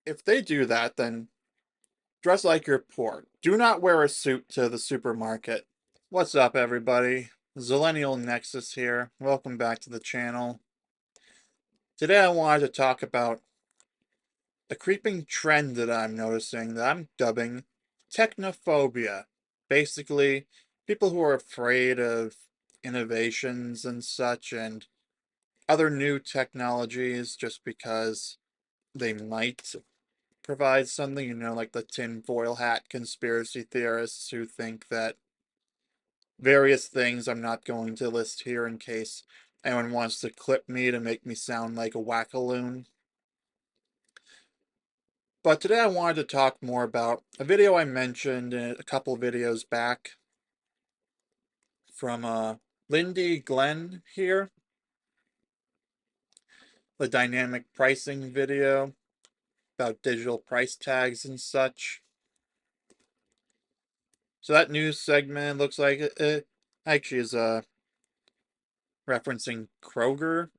if they do that, then dress like you're poor. Do not wear a suit to the supermarket. What's up, everybody? Zillennial Nexus here. Welcome back to the channel. Today I wanted to talk about a creeping trend that I'm noticing that I'm dubbing technophobia. Basically, people who are afraid of innovations and such and other new technologies just because they might provide something, like the tinfoil hat conspiracy theorists who think that various things I'm not going to list here in case anyone wants to clip me to make me sound like a wackaloon. But today I wanted to talk more about a video I mentioned in a couple videos back from Lindey Glenn here, the dynamic pricing video about digital price tags and such. So that news segment looks like it actually is referencing Kroger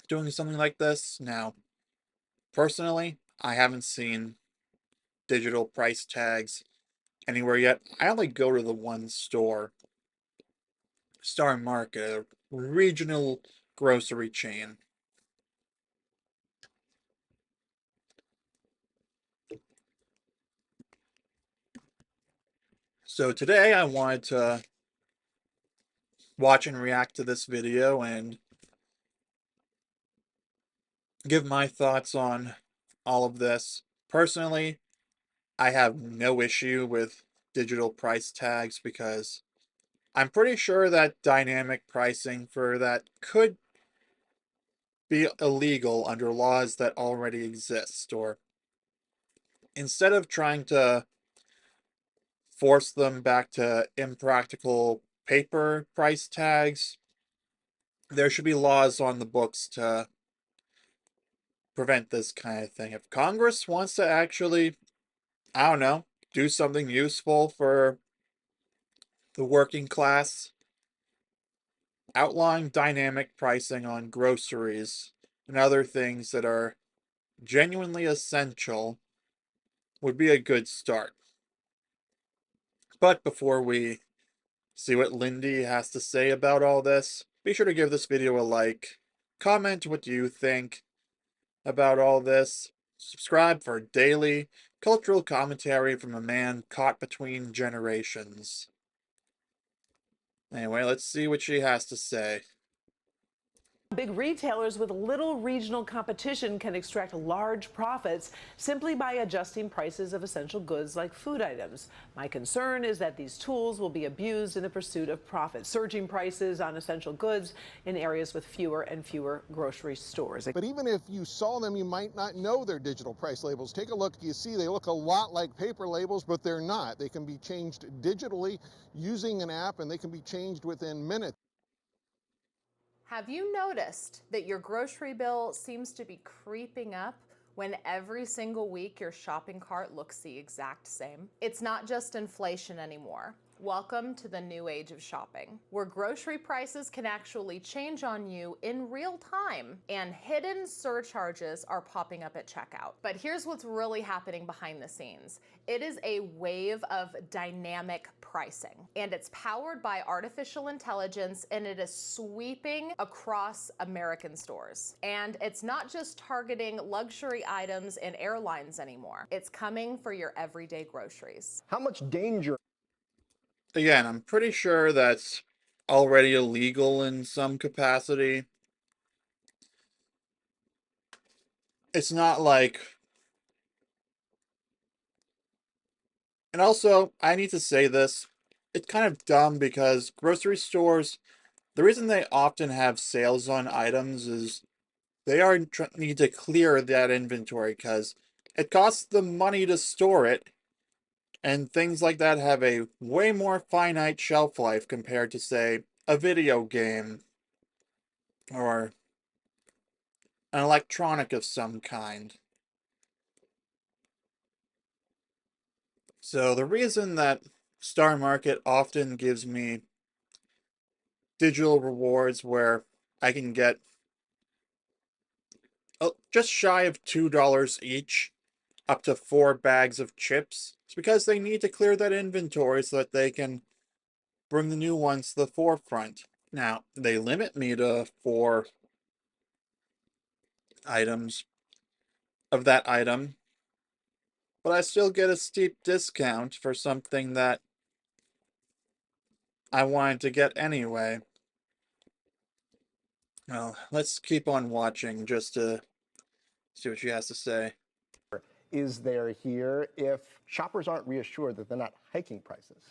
doing something like this. Now, personally, I haven't seen digital price tags anywhere yet. I only go to the one store, Star Market, a regional grocery chain. So today I wanted to watch and react to this video and give my thoughts on all of this. Personally, I have no issue with digital price tags because I'm pretty sure that dynamic pricing for that could be illegal under laws that already exist, or instead of trying to force them back to impractical paper price tags, there should be laws on the books to prevent this kind of thing. If Congress wants to actually, I don't know, do something useful for the working class, outlawing dynamic pricing on groceries and other things that are genuinely essential would be a good start. But before we see what Lindey has to say about all this, be sure to give this video a like, comment what you think about all this, subscribe for daily cultural commentary from a man caught between generations. Anyway, let's see what she has to say. Big retailers with little regional competition can extract large profits simply by adjusting prices of essential goods like food items. My concern is that these tools will be abused in the pursuit of profit, surging prices on essential goods in areas with fewer and fewer grocery stores. But even if you saw them, you might not know they're digital price labels. Take a look. You see they look a lot like paper labels, but they're not. They can be changed digitally using an app, and they can be changed within minutes. Have you noticed that your grocery bill seems to be creeping up when every single week your shopping cart looks the exact same? It's not just inflation anymore. Welcome to the new age of shopping, where grocery prices can actually change on you in real time, and hidden surcharges are popping up at checkout. But here's what's really happening behind the scenes. It is a wave of dynamic pricing, and it's powered by artificial intelligence, and it is sweeping across American stores. And it's not just targeting luxury items and airlines anymore. It's coming for your everyday groceries. How much danger? Again, I'm pretty sure that's already illegal in some capacity. It's not like... And also, I need to say this, it's kind of dumb because grocery stores, the reason they often have sales on items is they need to clear that inventory because it costs them money to store it, and things like that have a way more finite shelf life compared to, say, a video game or an electronic of some kind. So the reason that Star Market often gives me digital rewards where I can get just shy of $2 each, up to 4 bags of chips. It's because they need to clear that inventory so that they can bring the new ones to the forefront. Now, they limit me to 4 items of that item, but I still get a steep discount for something that I wanted to get anyway. Well, let's keep on watching just to see what she has to say. Is there here if shoppers aren't reassured that they're not hiking prices?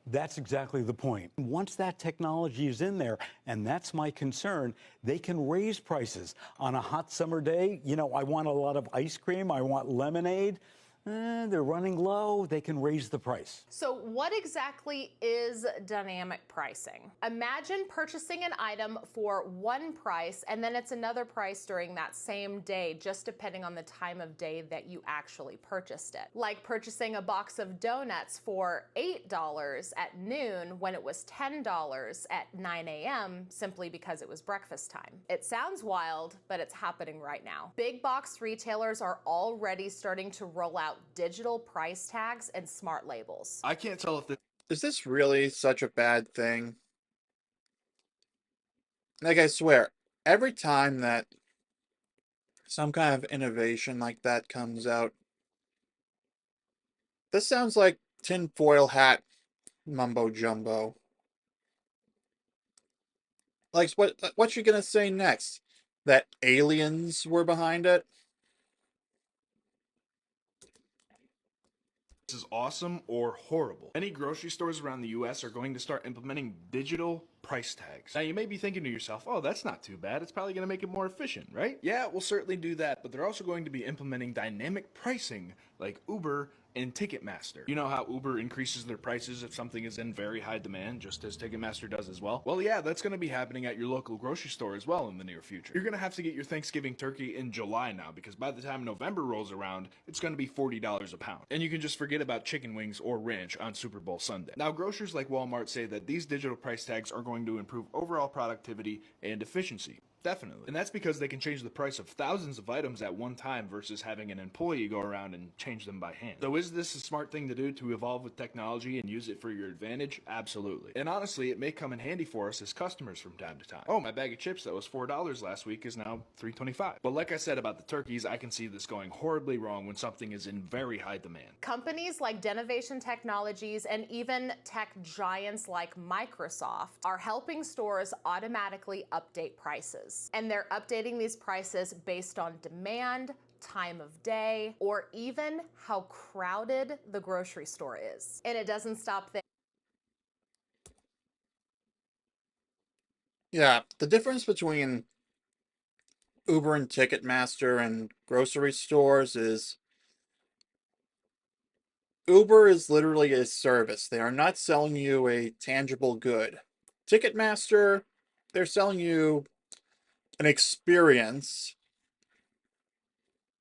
That's exactly the point. Once that technology is in there, and that's my concern, they can raise prices. On a hot summer day, you know, I want a lot of ice cream, I want lemonade. They're running low, they can raise the price. So what exactly is dynamic pricing? Imagine purchasing an item for one price and then it's another price during that same day, just depending on the time of day that you actually purchased it. Like purchasing a box of donuts for $8 at noon when it was $10 at 9 a.m. simply because it was breakfast time. It sounds wild, but it's happening right now. Big box retailers are already starting to roll out digital price tags and smart labels. I can't tell if Is this really such a bad thing? Like, I swear, every time that some kind of innovation like that comes out, this sounds like tinfoil hat mumbo jumbo. Like, what's she gonna say next? That aliens were behind it? this is awesome or horrible. Many grocery stores around the US are going to start implementing digital price tags. Now you may be thinking to yourself, oh, that's not too bad. It's probably going to make it more efficient, right? Yeah, it will certainly do that, but they're also going to be implementing dynamic pricing like Uber and Ticketmaster. You know how Uber increases their prices if something is in very high demand, just as Ticketmaster does as well? Well, yeah, that's going to be happening at your local grocery store as well in the near future. You're going to have to get your Thanksgiving turkey in July now, because by the time November rolls around, it's going to be $40 a pound. And you can just forget about chicken wings or ranch on Super Bowl Sunday. Now, grocers like Walmart say that these digital price tags are going to improve overall productivity and efficiency. Definitely. And that's because they can change the price of thousands of items at one time versus having an employee go around and change them by hand. So is this a smart thing to do to evolve with technology and use it for your advantage? Absolutely. And honestly, it may come in handy for us as customers from time to time. Oh, my bag of chips that was $4 last week is now $3.25. But like I said about the turkeys, I can see this going horribly wrong when something is in very high demand. Companies like Denovation Technologies and even tech giants like Microsoft are helping stores automatically update prices. And they're updating these prices based on demand, time of day, or even how crowded the grocery store is. And it doesn't stop there. Yeah, the difference between Uber and Ticketmaster and grocery stores is Uber is literally a service. They are not selling you a tangible good. Ticketmaster, they're selling you an experience,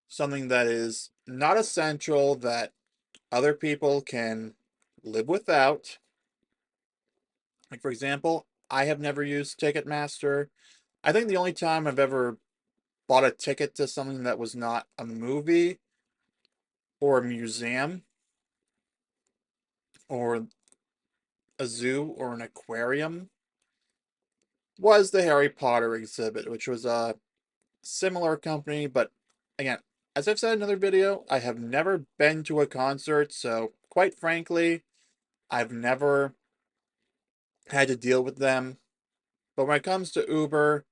something that is not essential, that other people can live without. Like, for example, I have never used Ticketmaster. I think the only time I've ever bought a ticket to something that was not a movie or a museum or a zoo or an aquarium was the Harry Potter exhibit, which was a similar company, but again, as I've said in another video, I have never been to a concert, so quite frankly, I've never had to deal with them. But when it comes to Uber,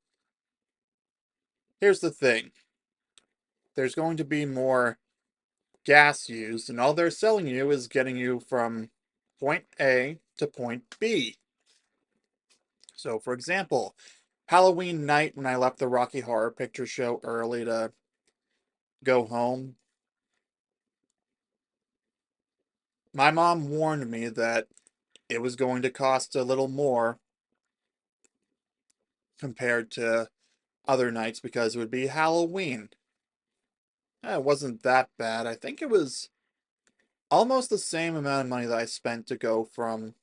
here's the thing. There's going to be more gas used, and all they're selling you is getting you from point A to point B. So, for example, Halloween night when I left the Rocky Horror Picture Show early to go home, my mom warned me that it was going to cost a little more compared to other nights because it would be Halloween. It wasn't that bad. I think it was almost the same amount of money that I spent to go from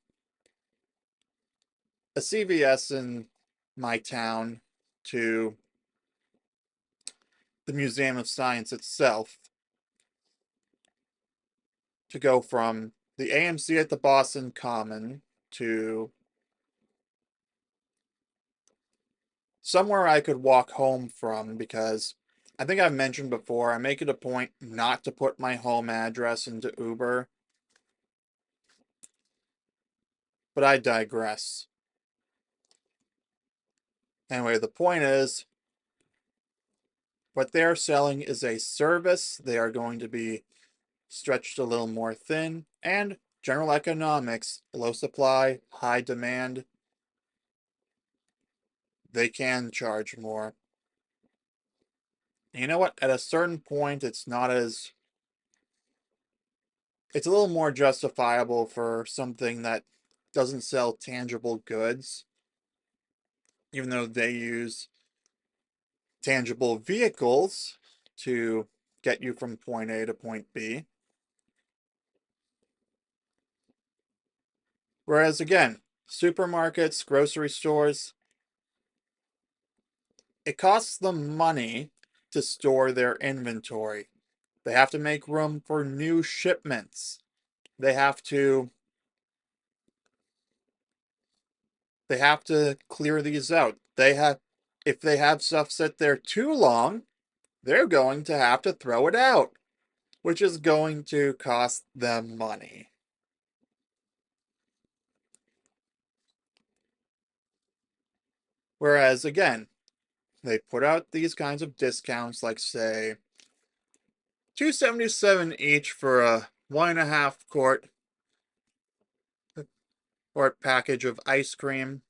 a CVS in my town to the Museum of Science itself to go from the AMC at the Boston Common to somewhere I could walk home from, because I think I've mentioned before, I make it a point not to put my home address into Uber, but I digress. Anyway, the point is, what they're selling is a service. They are going to be stretched a little more thin, and general economics, low supply, high demand, they can charge more. And you know what? At a certain point, it's a little more justifiable for something that doesn't sell tangible goods, even though they use tangible vehicles to get you from point A to point B. Whereas again, supermarkets, grocery stores, it costs them money to store their inventory. They have to make room for new shipments. They have to clear these out. If they have stuff sit there too long, they're going to have to throw it out, which is going to cost them money. Whereas again, they put out these kinds of discounts, like say $2.77 each for a 1.5 quart or package of ice cream.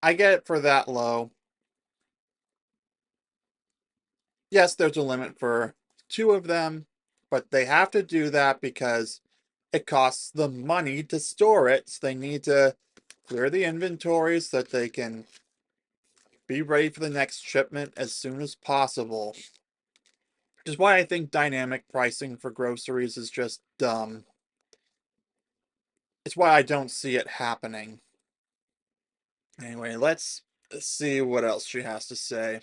I get it for that low. Yes, there's a limit for 2 of them, but they have to do that because it costs them money to store it. So they need to clear the inventory so that they can be ready for the next shipment as soon as possible. Which is why I think dynamic pricing for groceries is just dumb. It's why I don't see it happening. Anyway, let's see what else she has to say.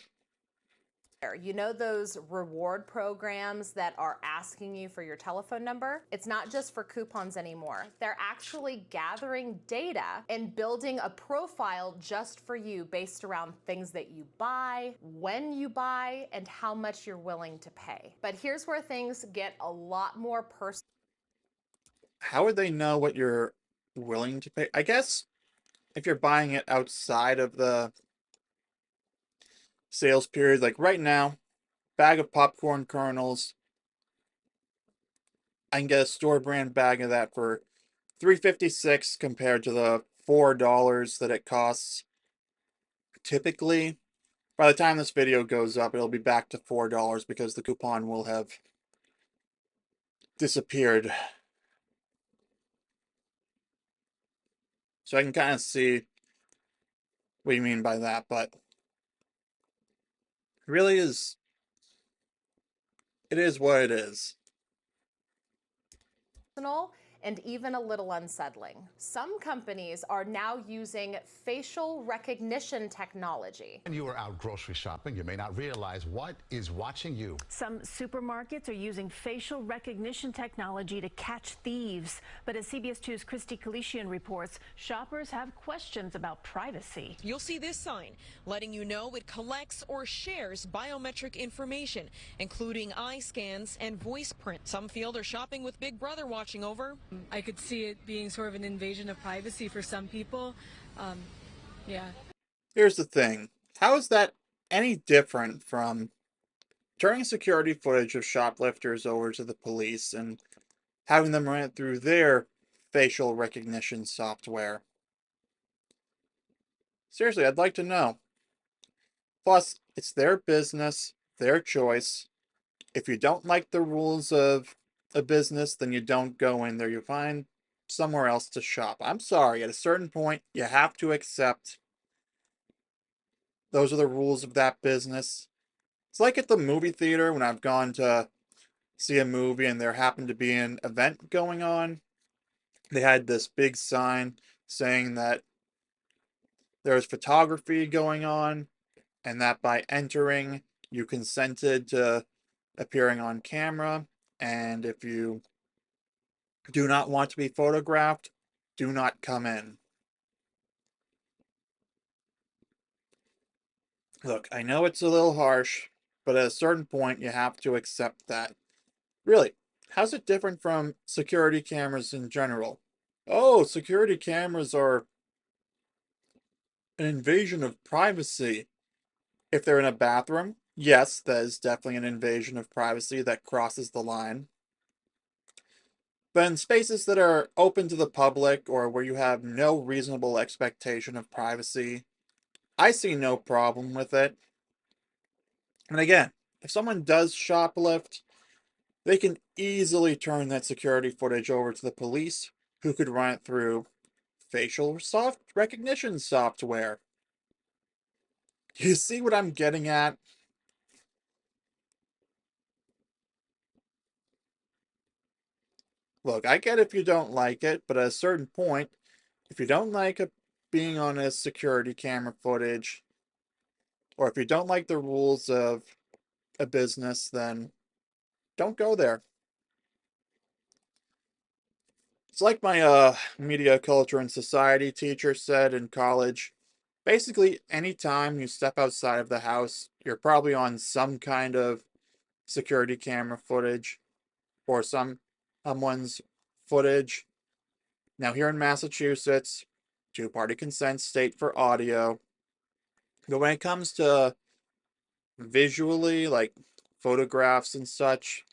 You know those reward programs that are asking you for your telephone number? It's not just for coupons anymore. They're actually gathering data and building a profile just for you based around things that you buy, when you buy, and how much you're willing to pay. But here's where things get a lot more personal. How would they know what you're willing to pay? I guess if you're buying it outside of the sales period, like right now, bag of popcorn kernels, I can get a store brand bag of that for $3.56 compared to the $4 that it costs typically. By the time this video goes up, it'll be back to $4 because the coupon will have disappeared. So I can kind of see what you mean by that, but it really is, it is what it is. And even a little unsettling. Some companies are now using facial recognition technology. When you are out grocery shopping, you may not realize what is watching you. Some supermarkets are using facial recognition technology to catch thieves. But as CBS 2's Christy Kalishian reports, shoppers have questions about privacy. You'll see this sign letting you know it collects or shares biometric information, including eye scans and voice print. Some feel they're shopping with Big Brother watching over. I could see it being sort of an invasion of privacy for some people. Yeah. Here's the thing. How is that any different from turning security footage of shoplifters over to the police and having them run it through their facial recognition software? Seriously, I'd like to know. Plus, it's their business, their choice. If you don't like the rules of a business, then you don't go in there. You find somewhere else to shop. I'm sorry, at a certain point, you have to accept those are the rules of that business. It's like at the movie theater when I've gone to see a movie and there happened to be an event going on. They had this big sign saying that there's photography going on, and that by entering, you consented to appearing on camera, and if you do not want to be photographed, do not come in. Look, I know it's a little harsh, but at a certain point, you have to accept that. Really, how's it different from security cameras in general? Oh, security cameras are an invasion of privacy. If they're in a bathroom, yes, that is definitely an invasion of privacy that crosses the line. But in spaces that are open to the public or where you have no reasonable expectation of privacy, I see no problem with it. And again, if someone does shoplift, they can easily turn that security footage over to the police, who could run it through facial recognition software. You see what I'm getting at? Look, I get if you don't like it, but at a certain point, if you don't like being on a security camera footage, or if you don't like the rules of a business, then don't go there. It's like my media culture and society teacher said in college. Basically, anytime you step outside of the house, you're probably on some kind of security camera footage or someone's footage. Now, here in Massachusetts, two-party consent state for audio. But when it comes to visually, like photographs and such,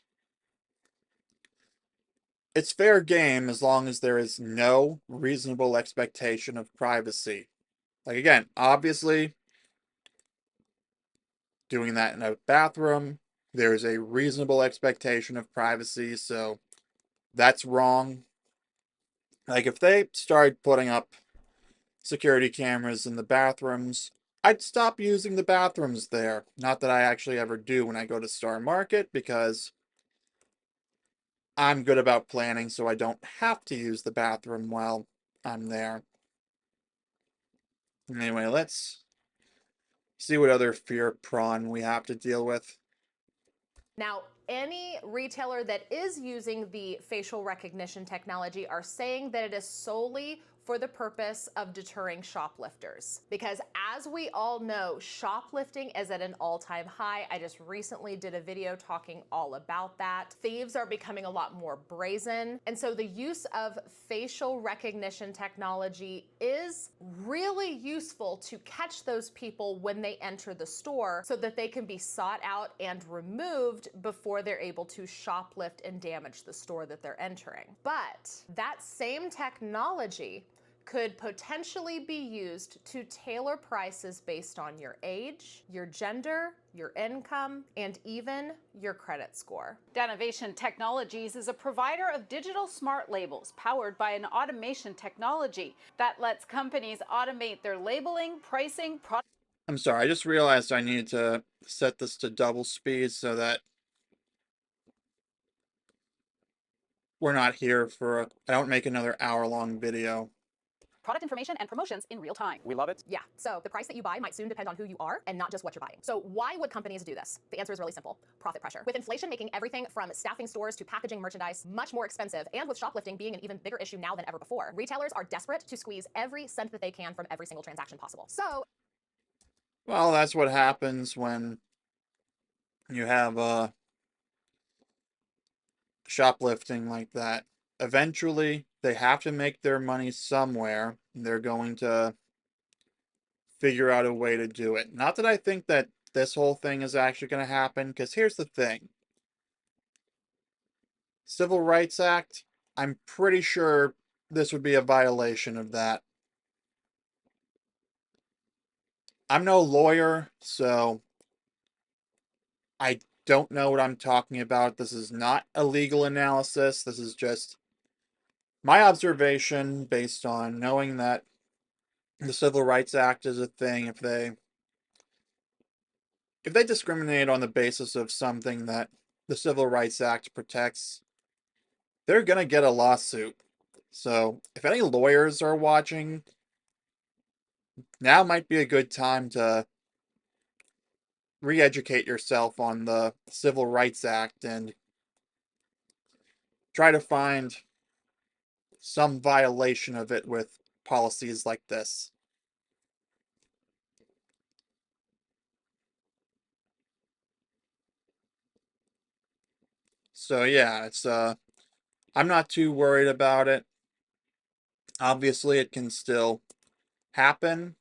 it's fair game as long as there is no reasonable expectation of privacy. Like, again, obviously, doing that in a bathroom, there's a reasonable expectation of privacy, so that's wrong. Like, if they started putting up security cameras in the bathrooms, I'd stop using the bathrooms there. Not that I actually ever do when I go to Star Market, because I'm good about planning so I don't have to use the bathroom while I'm there. Anyway, let's see what other fear prawn we have to deal with. Now, any retailer that is using the facial recognition technology are saying that it is solely for the purpose of deterring shoplifters. Because as we all know, shoplifting is at an all-time high. I just recently did a video talking all about that. Thieves are becoming a lot more brazen. And so the use of facial recognition technology is really useful to catch those people when they enter the store so that they can be sought out and removed before they're able to shoplift and damage the store that they're entering. But that same technology could potentially be used to tailor prices based on your age, your gender, your income, and even your credit score. Danovation Technologies is a provider of digital smart labels powered by an automation technology that lets companies automate their labeling, pricing, product. I'm sorry, I just realized I need to set this to double speed so that we're not here for I don't make another hour-long video. Product information and promotions in real time. We love it. Yeah, so the price that you buy might soon depend on who you are and not just what you're buying. So why would companies do this? The answer is really simple: profit pressure. With inflation making everything from staffing stores to packaging merchandise much more expensive, and with shoplifting being an even bigger issue now than ever before, retailers are desperate to squeeze every cent that they can from every single transaction possible. So, well, that's what happens when you have shoplifting like that. Eventually, they have to make their money somewhere. They're going to figure out a way to do it. Not that I think that this whole thing is actually going to happen, because here's the thing. Civil Rights Act, I'm pretty sure this would be a violation of that. I'm no lawyer, so I don't know what I'm talking about. This is not a legal analysis. This is just my observation based on knowing that the Civil Rights Act is a thing. If they discriminate on the basis of something that the Civil Rights Act protects, they're gonna get a lawsuit. So if any lawyers are watching, now might be a good time to re-educate yourself on the Civil Rights Act and try to find some violation of it with policies like this. So yeah, I'm not too worried about it. Obviously, it can still happen,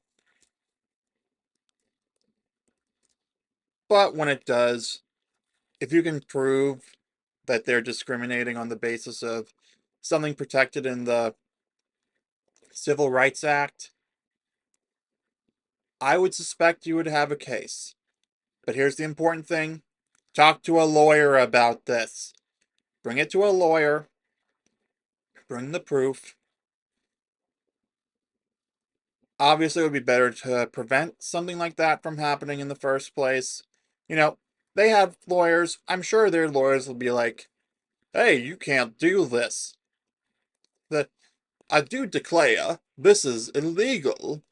but when it does, if you can prove that they're discriminating on the basis of something protected in the Civil Rights Act, I would suspect you would have a case. But here's the important thing. Talk to a lawyer about this. Bring it to a lawyer. Bring the proof. Obviously, it would be better to prevent something like that from happening in the first place. You know, they have lawyers. I'm sure their lawyers will be like, hey, you can't do this. I do declare this is illegal.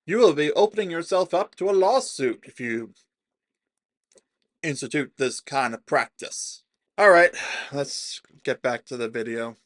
You will be opening yourself up to a lawsuit if you institute this kind of practice. Alright, let's get back to the video.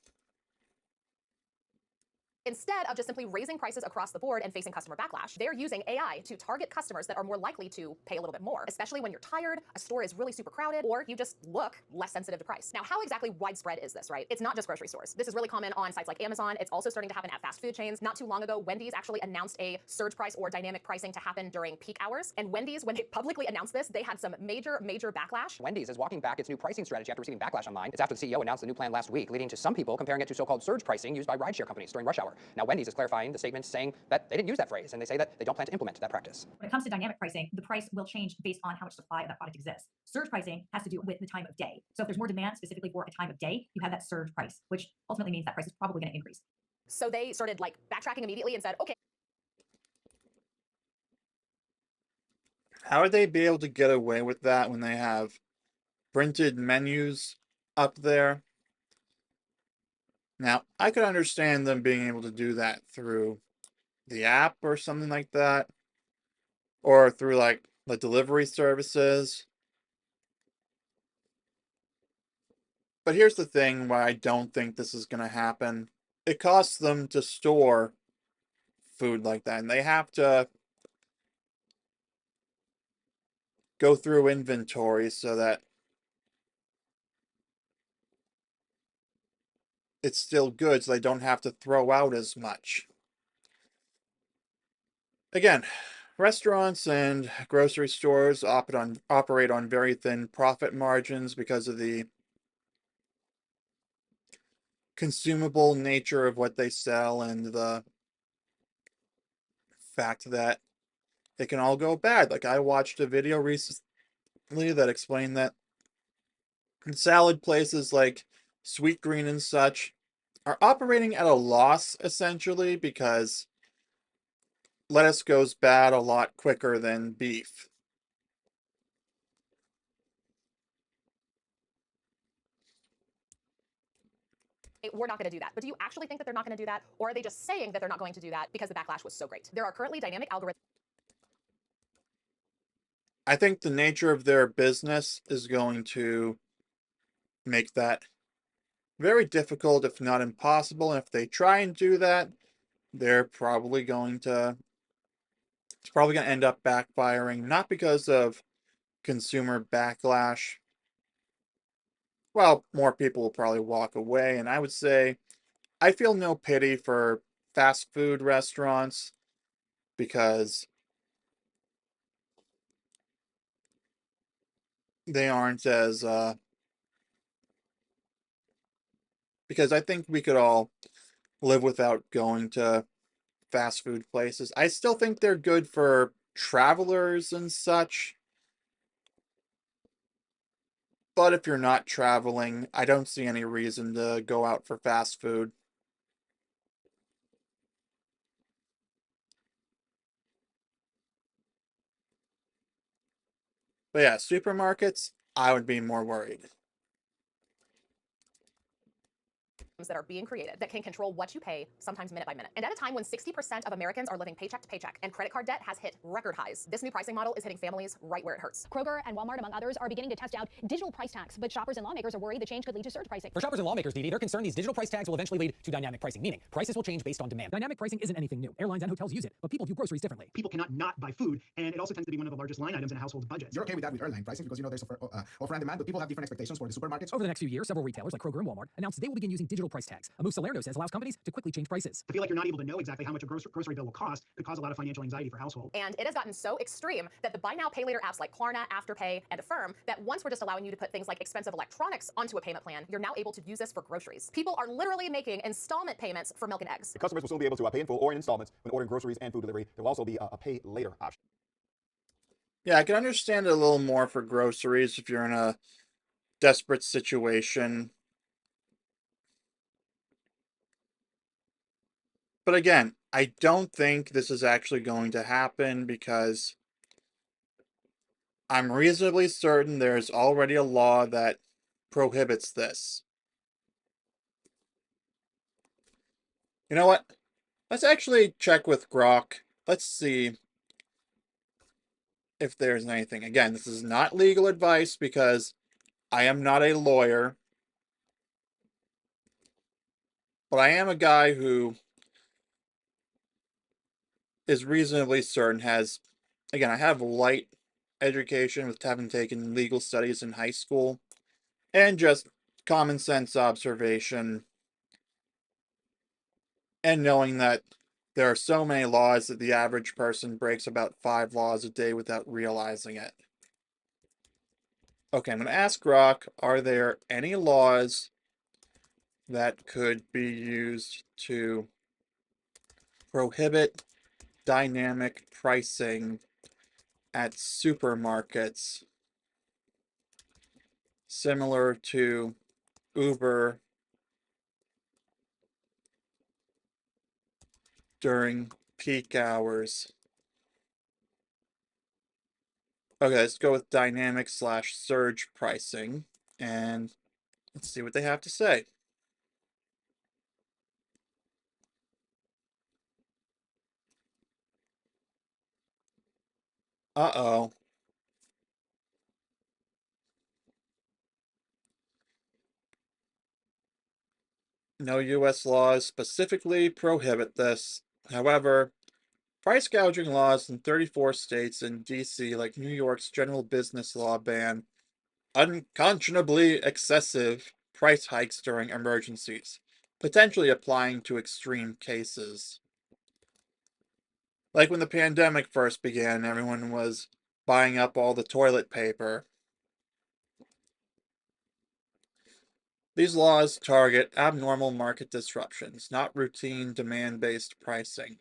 Instead of just simply raising prices across the board and facing customer backlash, they're using AI to target customers that are more likely to pay a little bit more, especially when you're tired, a store is really super crowded, or you just look less sensitive to price. Now, how exactly widespread is this, right? It's not just grocery stores. This is really common on sites like Amazon. It's also starting to happen at fast food chains. Not too long ago, Wendy's actually announced a surge price or dynamic pricing to happen during peak hours. And Wendy's, when they publicly announced this, they had some major backlash. Wendy's is walking back its new pricing strategy after receiving backlash online. It's after the CEO announced the new plan last week, leading to some people comparing it to so-called surge pricing used by rideshare companies during rush hour. Now, Wendy's is clarifying the statement saying that they didn't use that phrase, and they say that they don't plan to implement that practice. When it comes to dynamic pricing, the price will change based on how much supply of that product exists. Surge pricing has to do with the time of day. So if there's more demand specifically for a time of day, you have that surge price, which ultimately means that price is probably going to increase. So they started like backtracking immediately and said, okay. How would they be able to get away with that when they have printed menus up there? Now, I could understand them being able to do that through the app or something like that, or through like the delivery services. But here's the thing why I don't think this is going to happen. It costs them to store food like that, and they have to go through inventory so that it's still good, so they don't have to throw out as much. Again, restaurants and grocery stores operate on very thin profit margins because of the consumable nature of what they sell and the fact that it can all go bad. Like, I watched a video recently that explained that salad places like Sweet Green and such are operating at a loss, essentially, because lettuce goes bad a lot quicker than beef. We're not going to do that. But do you actually think that they're not going to do that? Or are they just saying that they're not going to do that because the backlash was so great? There are currently dynamic algorithms. I think the nature of their business is going to make that very difficult, if not impossible. And if they try and do that, they're probably going to, it's probably going to end up backfiring, not because of consumer backlash. Well, more people will probably walk away, and I would say I feel no pity for fast food restaurants because they aren't as, because I think we could all live without going to fast food places. I still think they're good for travelers and such. But if you're not traveling, I don't see any reason to go out for fast food. But yeah, supermarkets, I would be more worried. that are being created that can control what you pay, sometimes minute by minute. And at a time when 60% of Americans are living paycheck to paycheck and credit card debt has hit record highs, this new pricing model is hitting families right where it hurts. Kroger and Walmart, among others, are beginning to test out digital price tags, but shoppers and lawmakers are worried the change could lead to surge pricing. For shoppers and lawmakers, Dee, they're concerned these digital price tags will eventually lead to dynamic pricing, meaning prices will change based on demand. Dynamic pricing isn't anything new. Airlines and hotels use it, but people view groceries differently. People cannot not buy food, and it also tends to be one of the largest line items in a household's budget. You're okay with that with airline pricing because there's offer and demand, but people have different expectations for the supermarkets. Over the next few years, several retailers like Kroger and Walmart announced they will begin using digital price tags. A move Salerno says allows companies to quickly change prices. To feel like you're not able to know exactly how much a grocery bill will cost could cause a lot of financial anxiety for households. And it has gotten so extreme that the buy now, pay later apps like Klarna, Afterpay, and Affirm, that once we're just allowing you to put things like expensive electronics onto a payment plan, you're now able to use this for groceries. People are literally making installment payments for milk and eggs. The customers will soon be able to pay in full or in installments when ordering groceries and food delivery. There will also be a pay later option. Yeah, I can understand it a little more for groceries if you're in a desperate situation. But again, I don't think this is actually going to happen because I'm reasonably certain there's already a law that prohibits this. You know what? Let's actually check with Grok. Let's see if there's anything. Again, this is not legal advice because I am not a lawyer. But I am a guy who is reasonably certain has, again, I have light education with having taken legal studies in high school and just common sense observation and knowing that there are so many laws that the average person breaks about 5 laws a day without realizing it. Okay, I'm going to ask Grok, are there any laws that could be used to prohibit dynamic pricing at supermarkets similar to Uber during peak hours? Okay, let's go with dynamic/surge pricing and let's see what they have to say. Uh-oh. No U.S. laws specifically prohibit this. However, price gouging laws in 34 states and D.C., like New York's general business law, ban unconscionably excessive price hikes during emergencies, potentially applying to extreme cases. Like when the pandemic first began, everyone was buying up all the toilet paper. These laws target abnormal market disruptions, not routine demand-based pricing.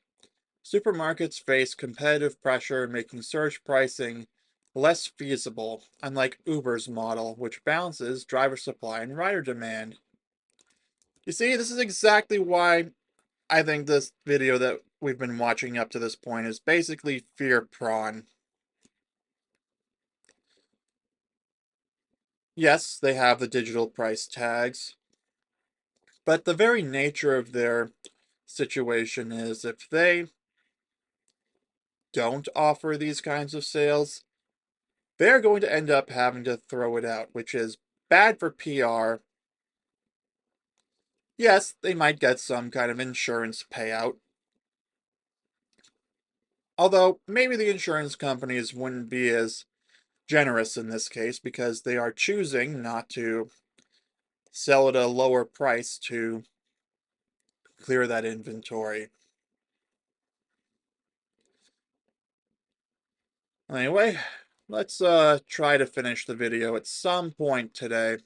Supermarkets face competitive pressure, making surge pricing less feasible, unlike Uber's model, which balances driver supply and rider demand. You see, this is exactly why I think this video that we've been watching up to this point is basically fear prawn. Yes, they have the digital price tags, but the very nature of their situation is if they don't offer these kinds of sales, they're going to end up having to throw it out, which is bad for PR. Yes, they might get some kind of insurance payout. Although, maybe the insurance companies wouldn't be as generous in this case because they are choosing not to sell at a lower price to clear that inventory. Anyway, let's try to finish the video at some point today.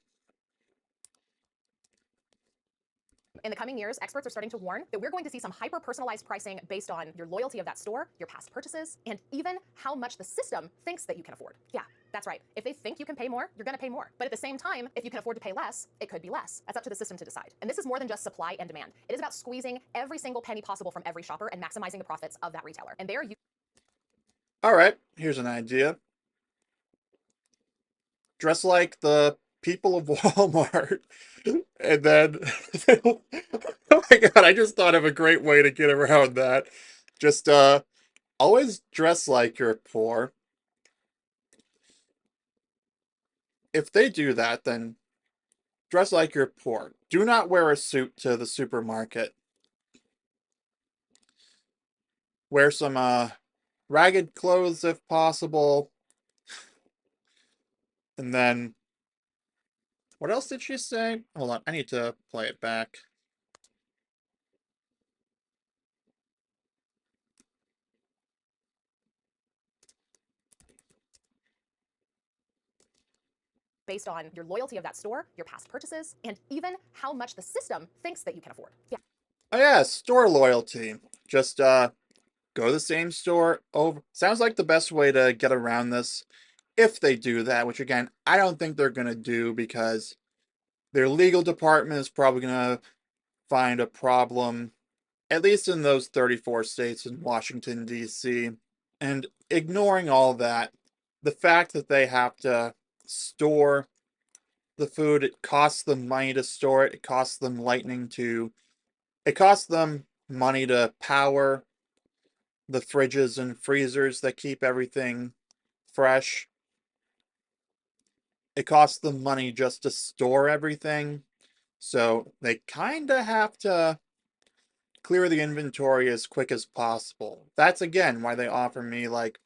In the coming years, experts are starting to warn that we're going to see some hyper-personalized pricing based on your loyalty of that store, your past purchases, and even how much the system thinks that you can afford. Yeah, that's right. If they think you can pay more, you're going to pay more. But at the same time, if you can afford to pay less, it could be less. That's up to the system to decide. And this is more than just supply and demand. It is about squeezing every single penny possible from every shopper and maximizing the profits of that retailer. And there you... Alright, here's an idea. Dress like the people of Walmart, and then, oh my god, I just thought of a great way to get around that. Just, always dress like you're poor. If they do that, then dress like you're poor. Do not wear a suit to the supermarket. Wear some, ragged clothes if possible. And then, what else did she say? Hold on, I need to play it back. Based on your loyalty of that store, your past purchases, and even how much the system thinks that you can afford. Yeah. Oh yeah, store loyalty. Just, go to the same store over. Sounds like the best way to get around this, if they do that, which again, I don't think they're gonna do because their legal department is probably gonna find a problem, at least in those 34 states in Washington, D.C. And ignoring all that, the fact that they have to store the food, it costs them money to store it, it costs them it costs them money to power the fridges and freezers that keep everything fresh. It costs them money just to store everything. So they kind of have to clear the inventory as quick as possible. That's again why they offer me like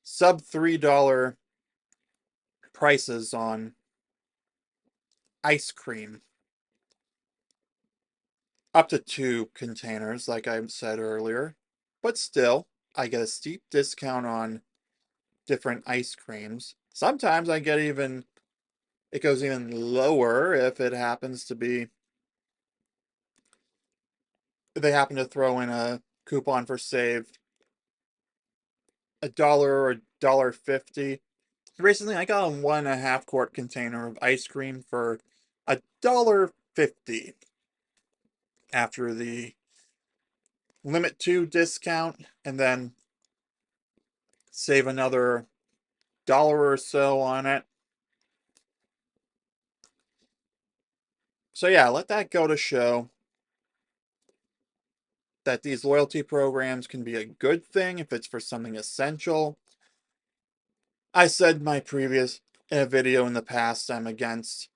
sub $3 prices on ice cream. Up to 2 containers, like I said earlier. But still, I get a steep discount on different ice creams. Sometimes I get it goes even lower if it happens to be, they happen to throw in a coupon for save $1 or $1.50. Recently, I got a 1.5 quart container of ice cream for $1.50 after the limit 2 discount, and then save another dollar or so on it. So yeah, let that go to show that these loyalty programs can be a good thing if it's for something essential. I said in my previous video in the past, I'm against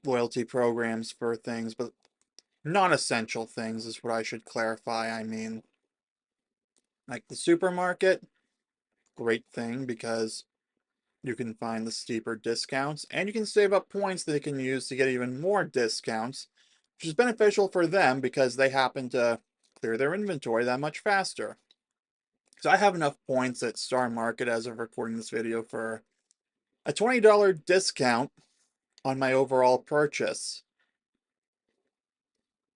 loyalty programs for things, but non-essential things is what I should clarify. I mean, like the supermarket, great thing because you can find the steeper discounts and you can save up points that you can use to get even more discounts, which is beneficial for them because they happen to clear their inventory that much faster. So I have enough points at Star Market as of recording this video for a $20 discount on my overall purchase,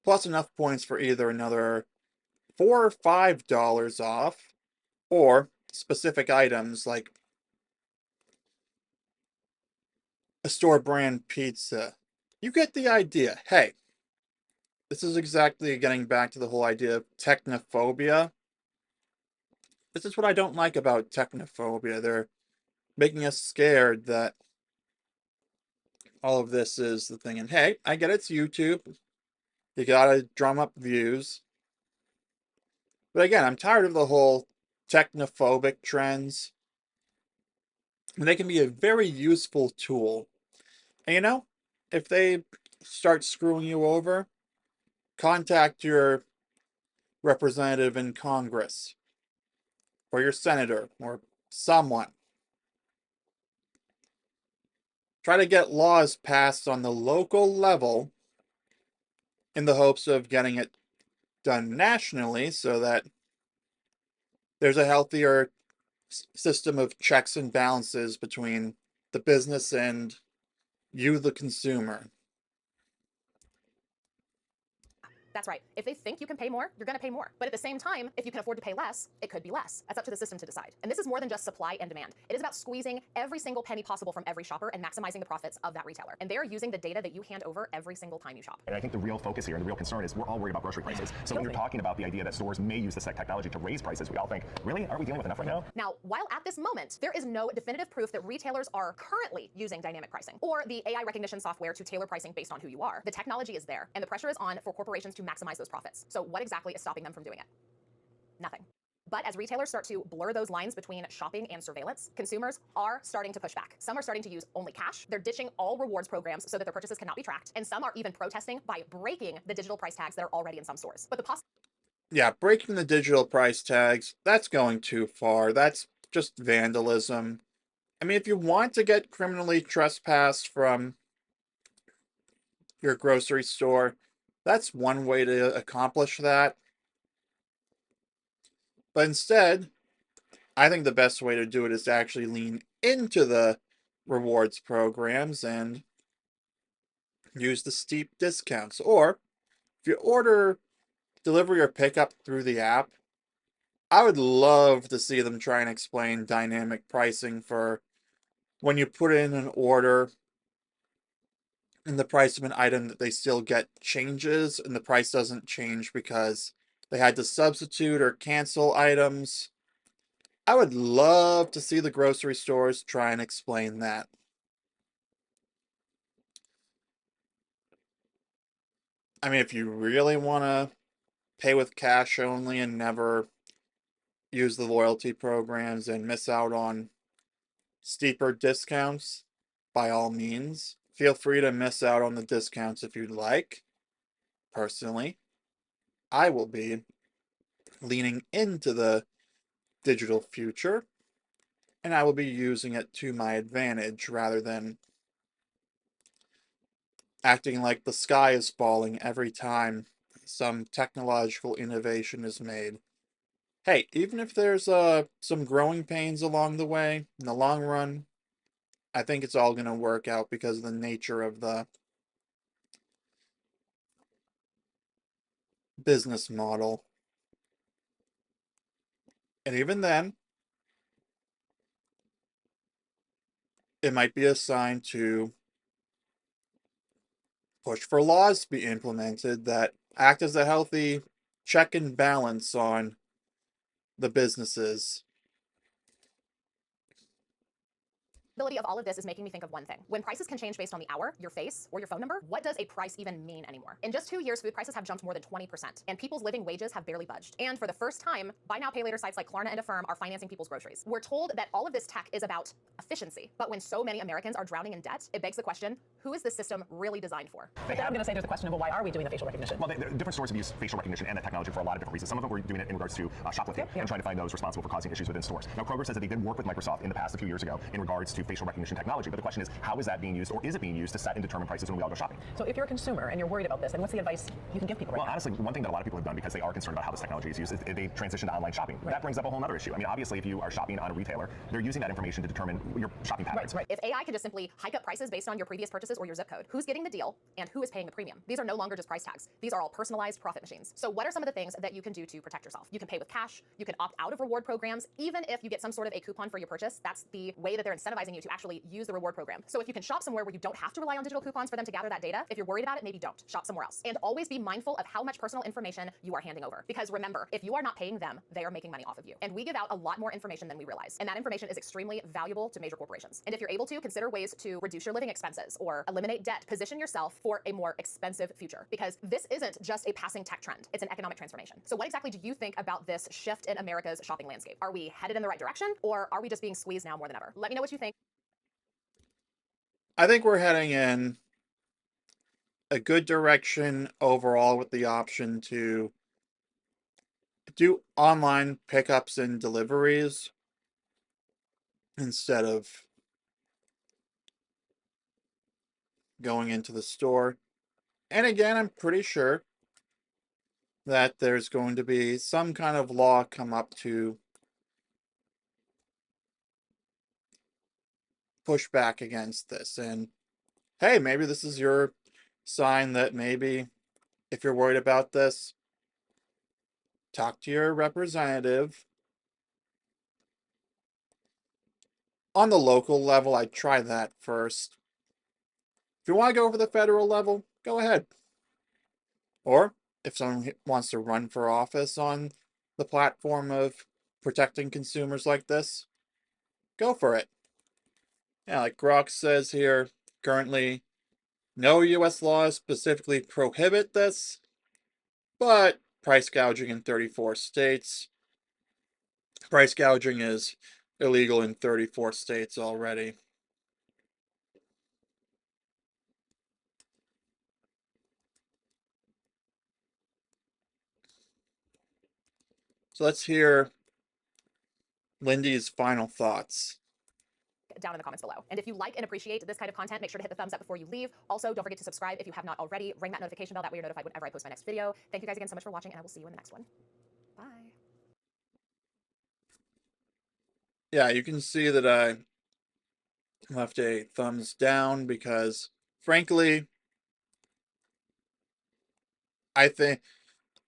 plus enough points for either another $4 or $5 off, or specific items like a store brand pizza. You get the idea. Hey, this is exactly getting back to the whole idea of technophobia. This is what I don't like about technophobia. They're making us scared that all of this is the thing. And hey, I get it's YouTube. You gotta drum up views. But again, I'm tired of the whole technophobic trends. And they can be a very useful tool. And you know, if they start screwing you over, contact your representative in Congress, or your senator, or someone. Try to get laws passed on the local level in the hopes of getting it done nationally so that there's a healthier system of checks and balances between the business and you, the consumer. That's right. If they think you can pay more, you're going to pay more. But at the same time, if you can afford to pay less, it could be less. That's up to the system to decide. And this is more than just supply and demand. It is about squeezing every single penny possible from every shopper and maximizing the profits of that retailer. And they are using the data that you hand over every single time you shop. And I think the real focus here and the real concern is we're all worried about grocery prices. So when you're talking about the idea that stores may use this technology to raise prices, we all think, really? Aren't we dealing with enough right now? Now, while at this moment, there is no definitive proof that retailers are currently using dynamic pricing or the AI recognition software to tailor pricing based on who you are. The technology is there, and the pressure is on for corporations to maximize those profits. So what exactly is stopping them from doing it? Nothing. But as retailers start to blur those lines between shopping and surveillance, consumers are starting to push back. Some are starting to use only cash. They're ditching all rewards programs so that their purchases cannot be tracked. And some are even protesting by breaking the digital price tags that are already in some stores. But Yeah, breaking the digital price tags, that's going too far. That's just vandalism. I mean, if you want to get criminally trespassed from your grocery store, that's one way to accomplish that. But instead, I think the best way to do it is to actually lean into the rewards programs and use the steep discounts. Or if you order delivery or pickup through the app, I would love to see them try and explain dynamic pricing for when you put in an order and the price of an item that they still get changes and the price doesn't change because they had to substitute or cancel items. I would love to see the grocery stores try and explain that. I mean, if you really want to pay with cash only and never use the loyalty programs and miss out on steeper discounts, by all means, feel free to miss out on the discounts if you'd like. Personally, I will be leaning into the digital future, and I will be using it to my advantage rather than acting like the sky is falling every time some technological innovation is made. Hey, even if there's some growing pains along the way, in the long run, I think it's all going to work out because of the nature of the business model. And even then, it might be a sign to push for laws to be implemented that act as a healthy check and balance on the businesses. Of all of this is making me think of one thing. When prices can change based on the hour, your face, or your phone number, what does a price even mean anymore? In just 2 years, food prices have jumped more than 20%, and people's living wages have barely budged. And for the first time, buy now, pay later sites like Klarna and Affirm are financing people's groceries. We're told that all of this tech is about efficiency, but when so many Americans are drowning in debt, it begs the question, who is this system really designed for? But then I'm going to say there's a question of, well, why are we doing the facial recognition? Well, different stores have used facial recognition and the technology for a lot of different reasons. Some of them were doing it in regards to shoplifting and trying to find those responsible for causing issues within stores. Now, Kroger says that they did work with Microsoft in the past a few years ago in regards to facial recognition technology. But the question is, how is that being used, or is it being used to set and determine prices when we all go shopping? So if you're a consumer and you're worried about this, then what's the advice you can give people? Well, honestly, one thing that a lot of people have done because they are concerned about how this technology is used is they transition to online shopping. That brings up a whole other issue. I mean, obviously, if you are shopping on a retailer, they're using that information to determine your shopping patterns. If AI could just simply hike up prices based on your previous purchases or your zip code, who's getting the deal and who is paying the premium? These are no longer just price tags. These are all personalized profit machines. So what are some of the things that you can do to protect yourself? You can pay with cash. You can opt out of reward programs. Even if you get some sort of a coupon for your purchase, that's the way that they're incentivizing you to actually use the reward program. So if you can shop somewhere where you don't have to rely on digital coupons for them to gather that data, if you're worried about it, maybe don't. Shop somewhere else. And always be mindful of how much personal information you are handing over. Because remember, if you are not paying them, they are making money off of you. And we give out a lot more information than we realize. And that information is extremely valuable to major corporations. And if you're able to, consider ways to reduce your living expenses or eliminate debt. Position yourself for a more expensive future. Because this isn't just a passing tech trend. It's an economic transformation. So what exactly do you think about this shift in America's shopping landscape? Are we headed in the right direction, or are we just being squeezed now more than ever? Let me know what you think. I think we're heading in a good direction overall with the option to do online pickups and deliveries instead of going into the store. And again, I'm pretty sure that there's going to be some kind of law come up to push back against this. And hey, maybe this is your sign that maybe if you're worried about this, talk to your representative. On the local level, I'd try that first. If you want to go for the federal level, go ahead. Or if someone wants to run for office on the platform of protecting consumers like this, go for it. Yeah, like Grok says here, currently no US laws specifically prohibit this, but price gouging in 34 states. Price gouging is illegal in 34 states already. So let's hear Lindey's final thoughts. Down in the comments below. And if you like and appreciate this kind of content, make sure to hit the thumbs up before you leave. Also, don't forget to subscribe if you have not already. Ring that notification bell, that way you're notified whenever I post my next video. Thank you guys again so much for watching, and I will see you in the next one. Bye. Yeah, you can see that I left a thumbs down because, frankly, I think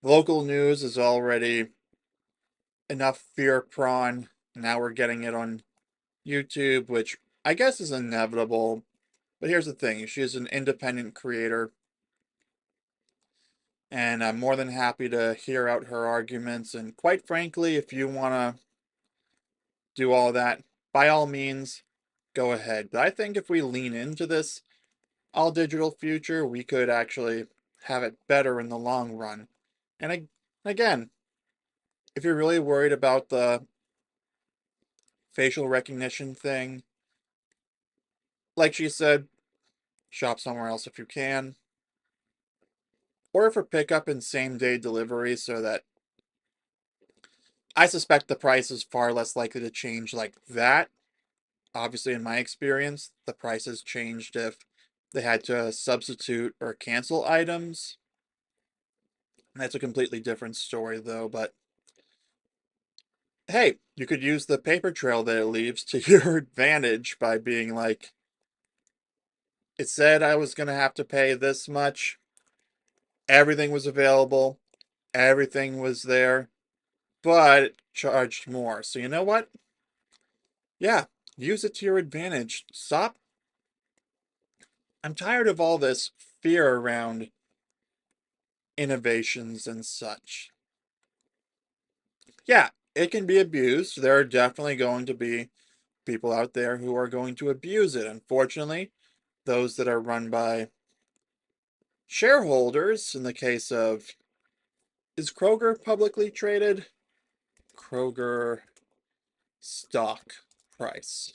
local news is already enough fear prawn. Now we're getting it on YouTube, which I guess is inevitable. But here's the thing, she is an independent creator, and I'm more than happy to hear out her arguments. And quite frankly, if you want to do all that, by all means, go ahead. But I think if we lean into this all digital future, we could actually have it better in the long run. And again, if you're really worried about the facial recognition thing, like she said, shop somewhere else if you can. Order for pickup and same day delivery so that I suspect the price is far less likely to change like that. Obviously, in my experience, the prices changed if they had to substitute or cancel items. That's a completely different story, though, but hey, you could use the paper trail that it leaves to your advantage by being like, it said I was going to have to pay this much. Everything was available. Everything was there. But it charged more. So you know what? Yeah, use it to your advantage. Stop. I'm tired of all this fear around innovations and such. Yeah, it can be abused. There are definitely going to be people out there who are going to abuse it. Unfortunately, those that are run by shareholders, in the case of, is Kroger publicly traded? Kroger stock price.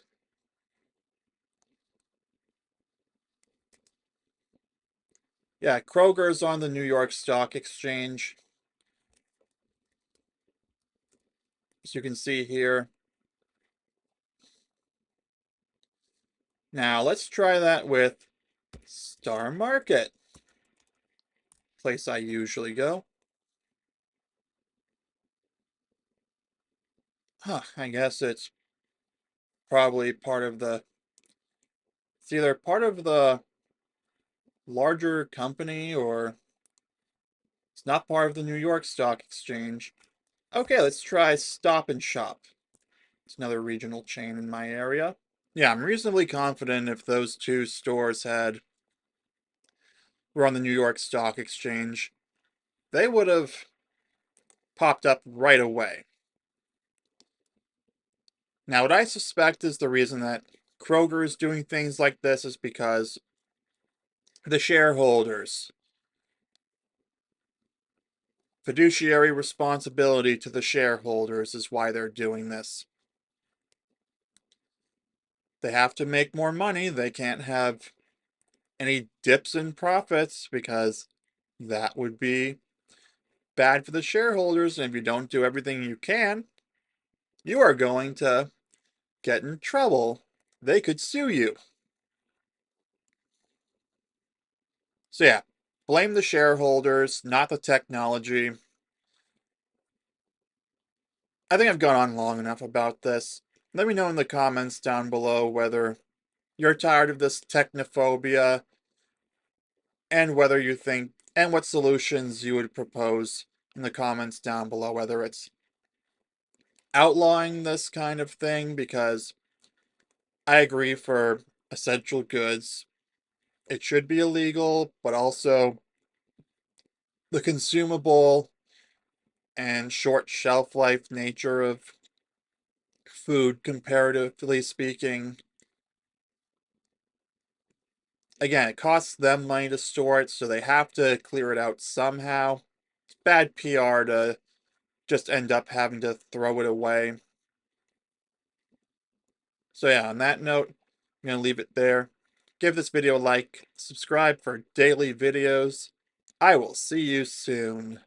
Yeah, Kroger's on the New York Stock Exchange. As you can see here. Now, let's try that with Star Market, place I usually go. Huh, I guess it's probably part of the, it's either part of the larger company or it's not part of the New York Stock Exchange. Okay, let's try Stop and Shop. It's another regional chain in my area. Yeah, I'm reasonably confident if those two stores were on the New York Stock Exchange, they would have popped up right away. Now, what I suspect is the reason that Kroger is doing things like this is because the shareholders, fiduciary responsibility to the shareholders is why they're doing this. They have to make more money. They can't have any dips in profits because that would be bad for the shareholders. And if you don't do everything you can, you are going to get in trouble. They could sue you. So yeah, blame the shareholders, not the technology. I think I've gone on long enough about this. Let me know in the comments down below whether you're tired of this technophobia and whether you think and what solutions you would propose in the comments down below, whether it's outlawing this kind of thing, because I agree for essential goods, it should be illegal, but also the consumable and short shelf life nature of food, comparatively speaking. Again, it costs them money to store it, so they have to clear it out somehow. It's bad PR to just end up having to throw it away. So yeah, on that note, I'm going to leave it there. Give this video a like, subscribe for daily videos. I will see you soon.